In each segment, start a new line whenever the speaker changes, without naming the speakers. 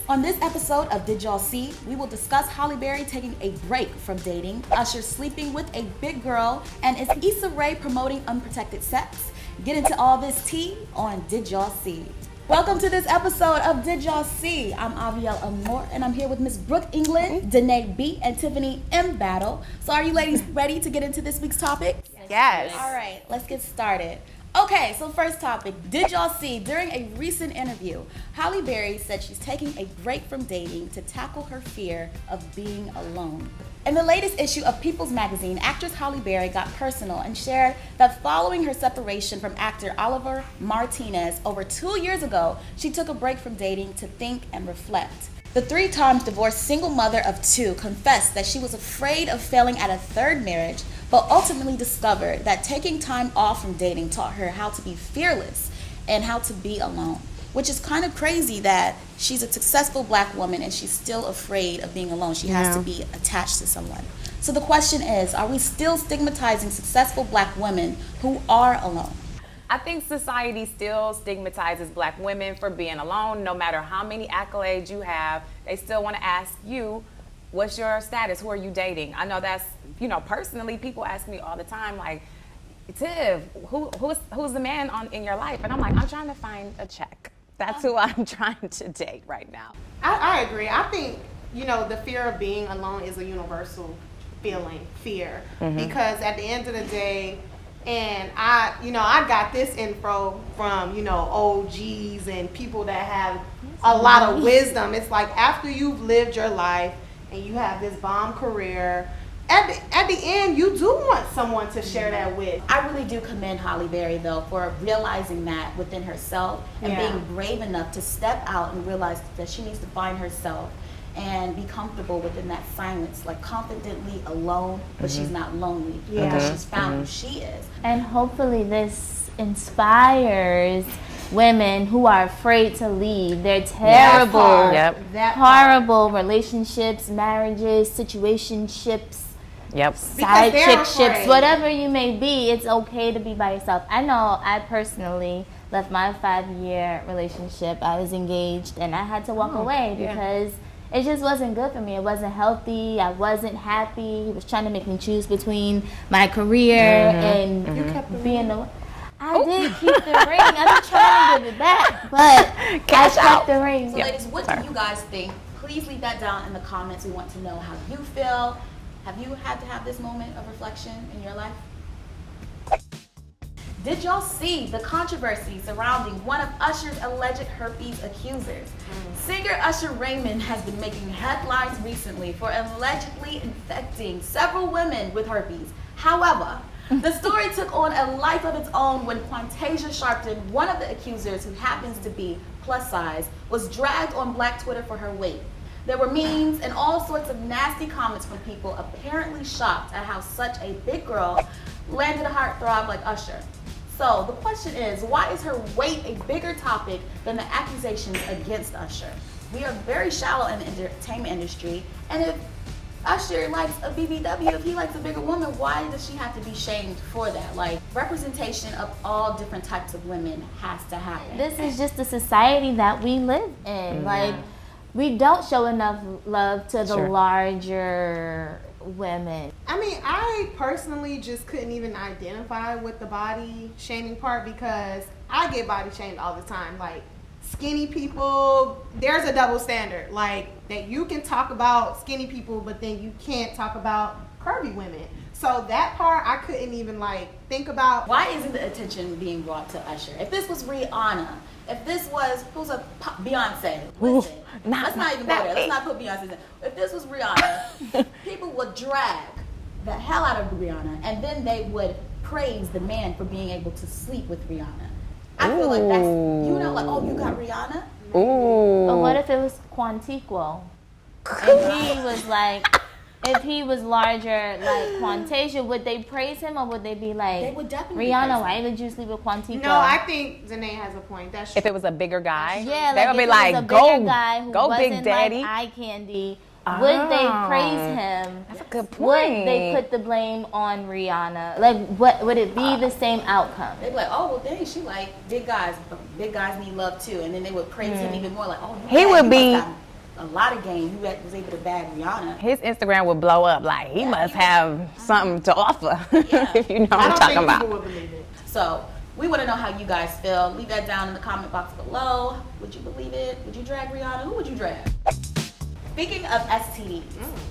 On this episode of Did Y'all See, we will discuss Halle Berry taking a break from dating, Usher sleeping with a big girl, and is Issa Rae promoting unprotected sex? Get into all this tea on Did Y'all See. Welcome to this episode of Did Y'all See? I'm Avielle Amore, and I'm here with Miss Brooke England, Danae B, and Tiffany M. Battle. So are you ladies ready to get into this week's topic?
Yes.
All right, let's get started. Okay, so first topic, did y'all see during a recent interview, Halle Berry said she's taking a break from dating to tackle her fear of being alone. In the latest issue of People's Magazine, actress Halle Berry got personal and shared that following her separation from actor Oliver Martinez over 2 years ago, she took a break from dating to think and reflect. The 3 times divorced single mother of 2 confessed that she was afraid of failing at a third marriage, but ultimately discovered that taking time off from dating taught her how to be fearless and how to be alone. Which is kind of crazy that she's a successful black woman and she's still afraid of being alone. She has to be attached to someone. So the question is, are we still stigmatizing successful black women who are alone?
I think society still stigmatizes black women for being alone. No matter how many accolades you have, they still want to ask you, what's your status? Who are you dating? I know that's, personally, people ask me all the time, like, Tiff, who's the man in your life? And I'm like, I'm trying to find a check. That's who I'm trying to date right now.
I agree. I think, the fear of being alone is a universal fear. Because at the end of the day, and I got this info from, OGs and people that have a lot of wisdom. It's like after you've lived your life and you have this bomb career, at the end, you do want someone to share that with.
I really do commend Halle Berry, though, for realizing that within herself and being brave enough to step out and realize that she needs to find herself and be comfortable within that silence, like confidently alone, but she's not lonely because she's found who she is.
And hopefully this inspires women who are afraid to leave their terrible, horrible relationships, marriages, situationships, side chickships, whatever you may be. It's okay to be by yourself. I know I personally left my 5-year relationship. I was engaged and I had to walk away because it just wasn't good for me. It wasn't healthy. I wasn't happy. He was trying to make me choose between my career and being the one. I did keep the ring. I've been trying to give it back, but I kept the ring.
So ladies, what do you guys think? Please leave that down in the comments. We want to know how you feel. Have you had to have this moment of reflection in your life? Did y'all see the controversy surrounding one of Usher's alleged herpes accusers? Singer Usher Raymond has been making headlines recently for allegedly infecting several women with herpes. However, the story took on a life of its own when Quantasia Sharpton, one of the accusers who happens to be plus size, was dragged on Black Twitter for her weight. There were memes and all sorts of nasty comments from people apparently shocked at how such a big girl landed a heartthrob like Usher. So the question is, why is her weight a bigger topic than the accusations against Usher? We are very shallow in the entertainment industry, and if Usher likes a BBW, if he likes a bigger woman, why does she have to be shamed for that? Like, representation of all different types of women has to happen.
This is just the society that we live in. Like, we don't show enough love to the larger women.
I mean, I personally just couldn't even identify with the body shaming part because I get body shamed all the time. Like, skinny people, there's a double standard. Like, that you can talk about skinny people, but then you can't talk about curvy women. So that part, I couldn't even, think about.
Why isn't the attention being brought to Usher? If this was Rihanna, if this was, Beyonce, listen, let's not even go there. Let's not put Beyonce in. If this was Rihanna, people would drag the hell out of Rihanna, and then they would praise the man for being able to sleep with Rihanna. I feel like that's, oh, you got Rihanna?
But what if it was Quantico? If he was larger like Quantasia, would they praise him or would they be like,
they would definitely
Rihanna, why did you sleep with Quantico?
No, I think Danae has a point. That's true.
If it was a bigger guy,
they would be like, go,
guy who go
wasn't
Big Daddy.
Like eye candy. Would they praise him?
That's a good point.
Would they put the blame on Rihanna? Like, what would it be the same outcome?
They'd be like, oh, well, dang, she like big guys. Big guys need love too. And then they would praise him even more, like, oh,
he would be
a lot of game. You was able to bag Rihanna.
His Instagram would blow up. Like, he must have something to offer.
Yeah.
If you know what I'm talking about.
I don't think people would believe it.
So we want to know how you guys feel. Leave that down in the comment box below. Would you believe it? Would you drag Rihanna? Who would you drag? Speaking of STDs,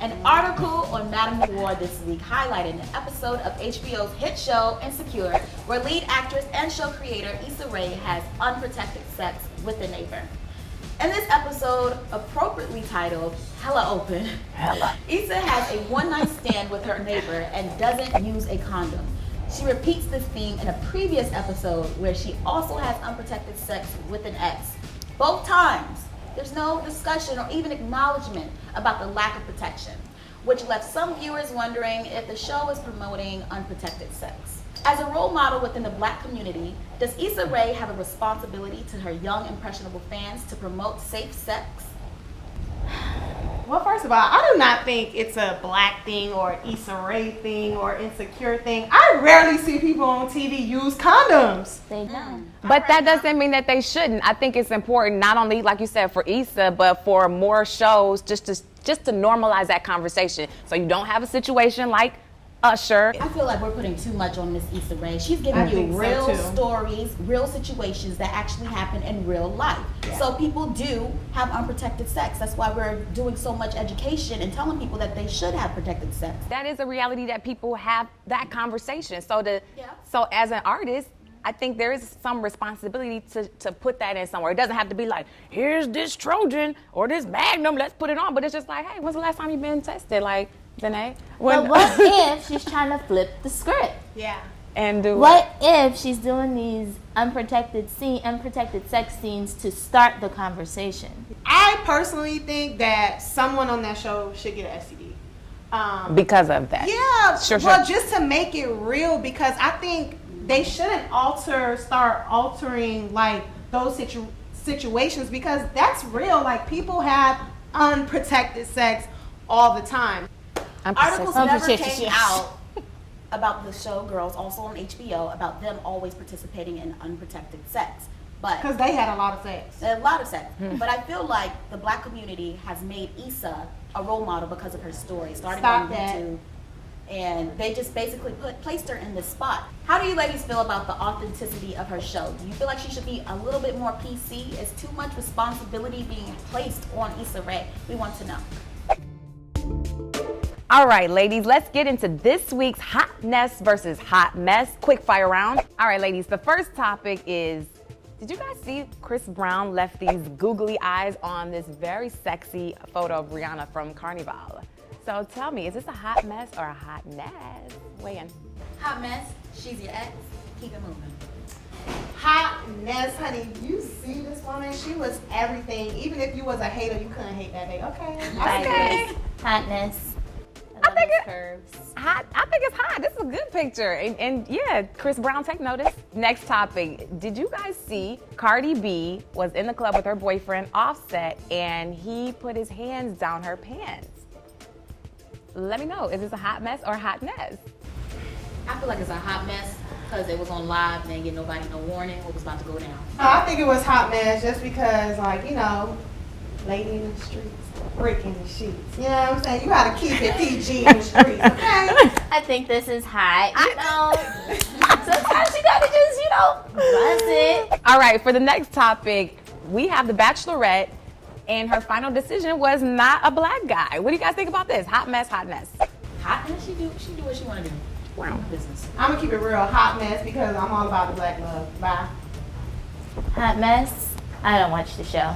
an article on MadameNoire this week highlighted an episode of HBO's hit show Insecure, where lead actress and show creator Issa Rae has unprotected sex with a neighbor. In this episode, appropriately titled Hella Open, Issa has a one-night stand with her neighbor and doesn't use a condom. She repeats this theme in a previous episode where she also has unprotected sex with an ex. Both times, there's no discussion or even acknowledgement about the lack of protection, which left some viewers wondering if the show is promoting unprotected sex. As a role model within the Black community, does Issa Rae have a responsibility to her young, impressionable fans to promote safe sex?
Well, first of all, I do not think it's a Black thing or Issa Rae thing or Insecure thing. I rarely see people on TV use condoms.
They don't.
But that doesn't mean that they shouldn't. I think it's important, not only, like you said, for Issa, but for more shows just to normalize that conversation. So you don't have a situation like Usher.
I feel like we're putting too much on Miss Issa Rae. She's giving you real stories, real situations that actually happen in real life. Yeah. So people do have unprotected sex. That's why we're doing so much education and telling people that they should have protected sex.
That is a reality that people have that conversation. So so as an artist, I think there is some responsibility to put that in somewhere. It doesn't have to be like, here's this Trojan or this Magnum, let's put it on. But it's just like, hey, when's the last time you've been tested? Like, Danae?
But what if she's trying to flip the script?
Yeah.
And do
what if she's doing these unprotected sex scenes to start the conversation?
I personally think that someone on that show should get an STD.
Because of that.
Yeah.
Sure.
Just to make it real, because I think they shouldn't start altering like those situations, because that's real. Like, people have unprotected sex all the time.
Articles never came out about the show Girls, also on HBO, about them always participating in unprotected sex. But
because they had a lot of sex.
But I feel like the Black community has made Issa a role model because of her story, starting on YouTube. And they just basically placed her in this spot. How do you ladies feel about the authenticity of her show? Do you feel like she should be a little bit more PC? Is too much responsibility being placed on Issa Rae? We want to know.
All right, ladies, let's get into this week's hotness versus hot mess quick fire round. All right, ladies, the first topic is, did you guys see Chris Brown left these googly eyes on this very sexy photo of Rihanna from Carnival? So tell me, is this a hot mess or a hot mess? Weigh in.
Hot mess, she's your ex, keep it moving.
Hot mess, honey. You see this woman? She was everything. Even if you was a hater, you couldn't hate that day. Okay.
Hotness.
I think it's hot. This is a good picture. And yeah, Chris Brown, take notice. Next topic. Did you guys see Cardi B was in the club with her boyfriend Offset and he put his hands down her pants? Let me know. Is this a hot mess or a hot mess?
I feel like it's a hot mess because it was on live and they didn't get nobody no warning what was about to go down.
I think it was hot mess just because, like, you know, lady in the streets, breaking the sheets. You know what I'm saying? You gotta keep it PG in the streets, okay?
I think this is hot. You know, sometimes you gotta just, buzz it.
All right, for the next topic, we have the Bachelorette, and her final decision was not a Black guy. What do you guys think about this? Hot mess, hot mess.
Hot mess, she do what she wanna do.
Wow.
Business.
I'm gonna keep it real, hot mess, because I'm all about the Black love. Bye.
Hot mess. I don't watch the show.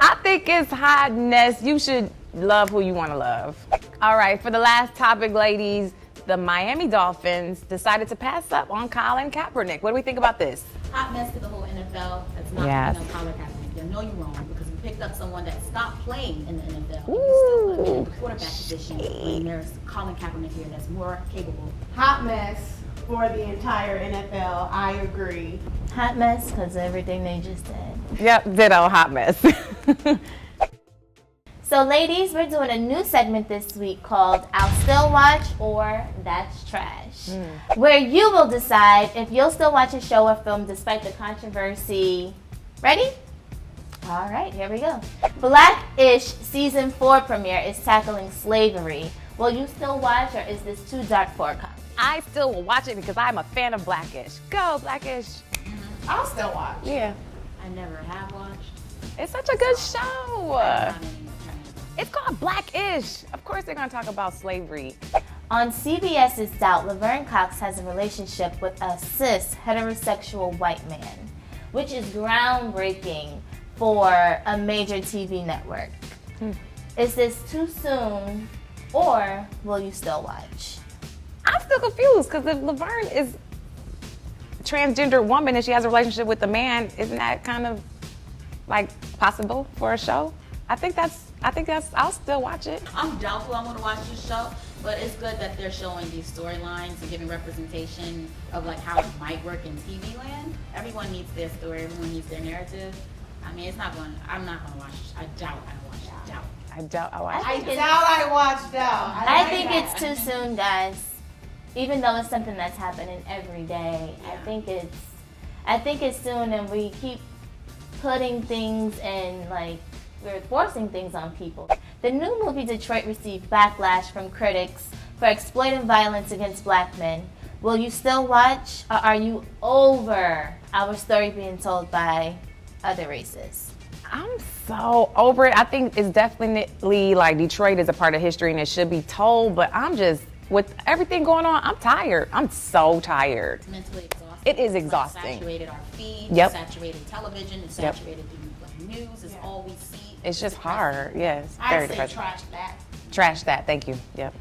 I think it's hotness. You should love who you want to love. All right, for the last topic, ladies, the Miami Dolphins decided to pass up on Colin Kaepernick. What do we think about this?
Hot mess to the whole NFL. That's not Colin Kaepernick. You know you're wrong because we picked up someone that stopped playing in the NFL. You still put the quarterback position when there's Colin Kaepernick here that's more capable.
Hot mess for the entire NFL. I agree.
Hot mess because everything they just did.
Yep, ditto, hot mess.
So ladies, we're doing a new segment this week called I'll Still Watch or That's Trash, where you will decide if you'll still watch a show or film despite the controversy. Ready? All right, here we go. Black-ish season 4 premiere is tackling slavery. Will you still watch, or is this too dark for a comedy?
I still will watch it because I'm a fan of Blackish. Go, Blackish.
I'll still watch.
Yeah.
I never have watched.
It's such a good show.
I'm not any-
It's called Blackish. Of course they're going to talk about slavery.
On CBS's Doubt, Laverne Cox has a relationship with a cis heterosexual white man, which is groundbreaking for a major TV network. Is this too soon, or will you still watch?
I'm still confused because if Laverne is a transgender woman and she has a relationship with a man, isn't that kind of like possible for a show? I think that's, I'll still watch it.
I'm doubtful I'm gonna watch this show, but it's good that they're showing these storylines and giving representation of like how it might work in TV land. Everyone needs their story, everyone needs their narrative. I mean, I'm not gonna watch, I doubt I watch it, doubt.
I doubt I'll watch
I
it.
doubt I watched out.
I think it's too soon, guys. Even though it's something that's happening every day,
Yeah.
I think it's soon, and we keep putting things in, like, we're forcing things on people. The new movie Detroit received backlash from critics for exploiting violence against black men. Will you still watch, or are you over our story being told by other races?
I'm so over it. I think it's definitely like Detroit is a part of history and it should be told, but I'm just, with everything going on, I'm tired. I'm so tired.
It's mentally exhausting.
It is
It's,
exhausting.
Like, saturated our feed,
Yep.
it's saturated television, it's
Yep.
saturated the news, it's all we see.
It's just hard. Yes,
I
very
say
depressing.
trash that.
Trash that. Thank you. Yep.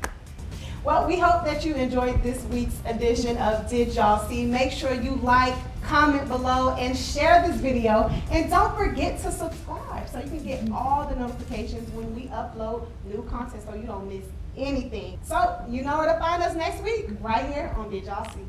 Well, we hope that you enjoyed this week's edition of Did Y'all See? Make sure you like, comment below, and share this video. And don't forget to subscribe so you can get all the notifications when we upload new content so you don't miss anything. So you know where to find us next week, right here on Did Y'all See?